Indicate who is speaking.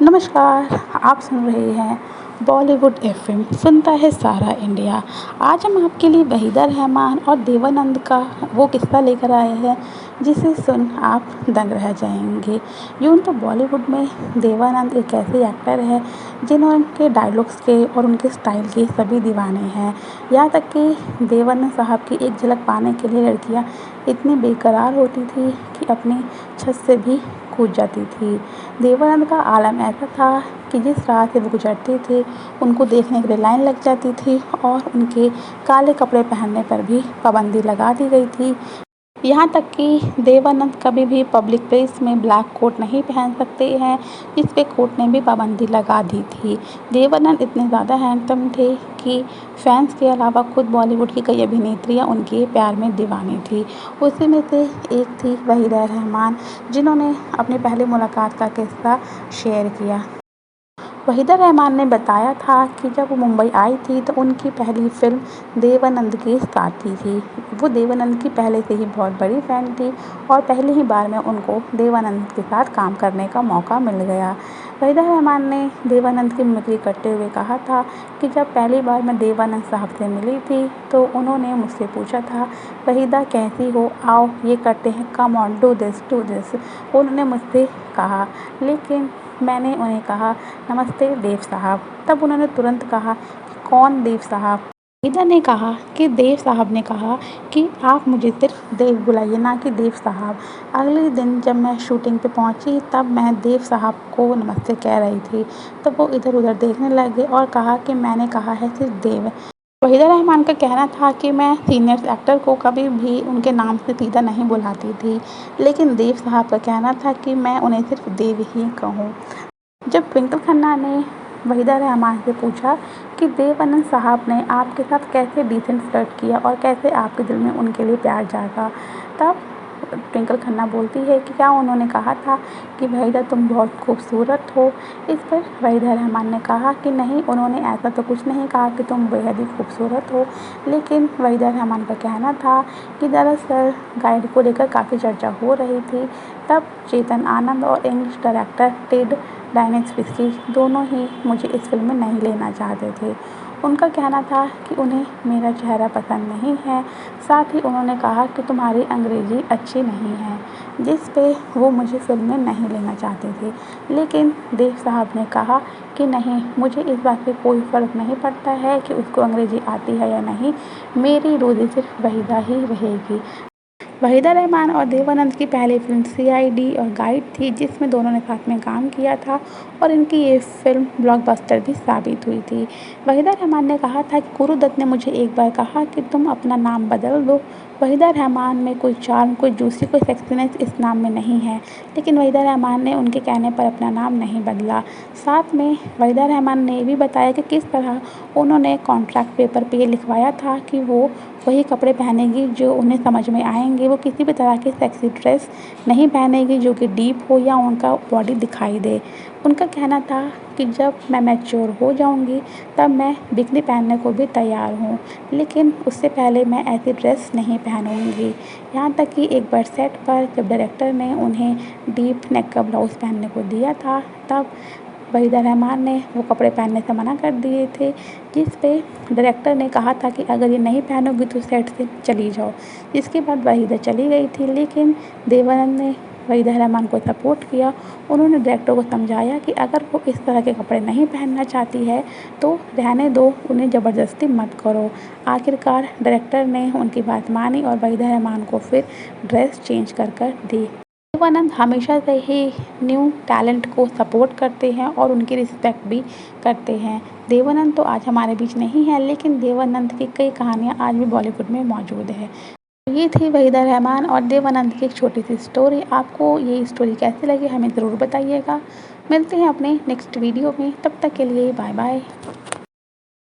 Speaker 1: नमस्कार, आप सुन रहे हैं बॉलीवुड एफएम, सुनता है सारा इंडिया। आज हम आपके लिए वहीदा रहमान और देवानंद का वो किस्सा लेकर आए हैं जिसे सुन आप दंग रह जाएंगे। यूँ तो बॉलीवुड में देवानंद एक ऐसे एक्टर है जिन्होंने डायलॉग्स के और उनके स्टाइल के सभी दीवाने हैं। यहाँ तक कि देवानंद साहब की एक झलक पाने के लिए लड़कियाँ इतनी बेकरार होती थी कि अपनी छत से भी कूद जाती थी। देवानंद का आलम ऐसा था कि जिस राह से वो गुजरते थे उनको देखने के लिए लाइन लग जाती थी और उनके काले कपड़े पहनने पर भी पाबंदी लगा दी गई थी। यहाँ तक कि देवानंद कभी भी पब्लिक प्लेस में ब्लैक कोट नहीं पहन सकते हैं, जिस पे कोर्ट ने भी पाबंदी लगा दी थी। देवानंद इतने ज़्यादा हैंडसम थे कि फैंस के अलावा खुद बॉलीवुड की कई अभिनेत्रियाँ उनके प्यार में दीवानी थी। उसी में से एक थी वहीदा रहमान, जिन्होंने अपनी पहली मुलाकात का किस्सा शेयर किया। वहीदा रहमान ने बताया था कि जब वो मुंबई आई थी तो उनकी पहली फ़िल्म देवानंद के साथ ही थी। वो देवानंद की पहले से ही बहुत बड़ी फ़ैन थी और पहली ही बार में उनको देवानंद के साथ काम करने का मौका मिल गया। वहीदा रहमान ने देवानंद की मिमिक्री करते हुए कहा था कि जब पहली बार मैं देवानंद साहब से मिली थी तो उन्होंने मुझसे पूछा था, वहीदा कैसी हो, आओ ये करते हैं, कम ऑन डू दिस। उन्होंने मुझसे कहा, लेकिन मैंने उन्हें कहा, नमस्ते देव साहब। तब उन्होंने तुरंत कहा कि कौन देव साहब। वहीदा ने कहा कि देव साहब ने कहा कि आप मुझे सिर्फ देव बुलाइए, ना कि देव साहब। अगले दिन जब मैं शूटिंग पे पहुंची तब मैं देव साहब को नमस्ते कह रही थी, तब वो इधर उधर देखने लगे और कहा कि मैंने कहा है सिर्फ देव। वहीदा रहमान का कहना था कि मैं सीनियर एक्टर को कभी भी उनके नाम से सीधा नहीं बुलाती थी, लेकिन देव साहब का कहना था कि मैं उन्हें सिर्फ देव ही कहूँ। जब ट्विंकल खन्ना ने वहीदा रहमान से पूछा कि देवानंद साहब ने आपके साथ कैसे डिसेंट फ्लर्ट किया और कैसे आपके दिल में उनके लिए प्यार जागा, तब ट्विंकल खन्ना बोलती है कि क्या उन्होंने कहा था कि वहीदा तुम बहुत खूबसूरत हो। इस पर वहीदा रहमान ने कहा कि नहीं, उन्होंने ऐसा तो कुछ नहीं कहा कि तुम बेहद ही खूबसूरत हो। लेकिन वहीदा रहमान का कहना था कि दरअसल गाइड को लेकर काफ़ी चर्चा हो रही थी। तब चेतन आनंद और इंग्लिश डायरेक्टर टेड डायनेस्टी दोनों ही मुझे इस फिल्म में नहीं लेना चाहते थे। उनका कहना था कि उन्हें मेरा चेहरा पसंद नहीं है। साथ ही उन्होंने कहा कि तुम्हारी अंग्रेज़ी अच्छी नहीं है, जिस पे वो मुझे फिल्म में नहीं लेना चाहते थे। लेकिन देव साहब ने कहा कि नहीं, मुझे इस बात पे कोई फ़र्क नहीं पड़ता है कि उसको अंग्रेज़ी आती है या नहीं, मेरी रोज़ी सिर्फ वहीदा ही रहेगी। वहीदा रहमान और देवानंद की पहली फिल्म सीआईडी और गाइड थी, जिसमें दोनों ने साथ में काम किया था और इनकी ये फिल्म ब्लॉकबस्टर भी साबित हुई थी। वहीदा रहमान ने कहा था कि गुरु दत्त ने मुझे एक बार कहा कि तुम अपना नाम बदल दो। वहीदा रहमान में कोई चार्म, कोई जूसी, कोई सेक्सीनेस इस नाम में नहीं है, लेकिन वहीदा रहमान ने उनके कहने पर अपना नाम नहीं बदला। साथ में वहीदा रहमान ने ये भी बताया कि किस तरह उन्होंने कॉन्ट्रैक्ट पेपर पे लिखवाया था कि वो वही कपड़े पहनेगी जो उन्हें समझ में आएंगे। वो किसी भी तरह की सेक्सी ड्रेस नहीं पहनेगी जो कि डीप हो या उनका बॉडी दिखाई दे। उनका कहना था कि जब मैं मैच्योर हो जाऊंगी तब मैं बिकनी पहनने को भी तैयार हूँ, लेकिन उससे पहले मैं ऐसी ड्रेस नहीं पहनूंगी। यहाँ तक कि एक बार सेट पर जब डायरेक्टर ने उन्हें डीप नेक का ब्लाउज़ पहनने को दिया था, तब वहीदा रहमान ने वो कपड़े पहनने से मना कर दिए थे, जिस पे डायरेक्टर ने कहा था कि अगर ये नहीं पहनोगी तो सेट से चली जाओ। जिसके बाद वहीदा चली गई थी, लेकिन देवानंद ने वहीदा रहमान को सपोर्ट किया। उन्होंने डायरेक्टर को समझाया कि अगर वो इस तरह के कपड़े नहीं पहनना चाहती है तो रहने दो, उन्हें ज़बरदस्ती मत करो। आखिरकार डायरेक्टर ने उनकी बात मानी और वहीदा रहमान को फिर ड्रेस चेंज कर दी। देवानंद हमेशा से ही न्यू टैलेंट को सपोर्ट करते हैं और उनकी रिस्पेक्ट भी करते हैं। देवानंद तो आज हमारे बीच नहीं है, लेकिन देवानंद की कई कहानियाँ आज भी बॉलीवुड में मौजूद है। ये थी वहीदा रहमान और देवानंद की एक छोटी सी स्टोरी। आपको ये स्टोरी कैसी लगी हमें ज़रूर बताइएगा। मिलते हैं अपने नेक्स्ट वीडियो में, तब तक के लिए बाय बाय।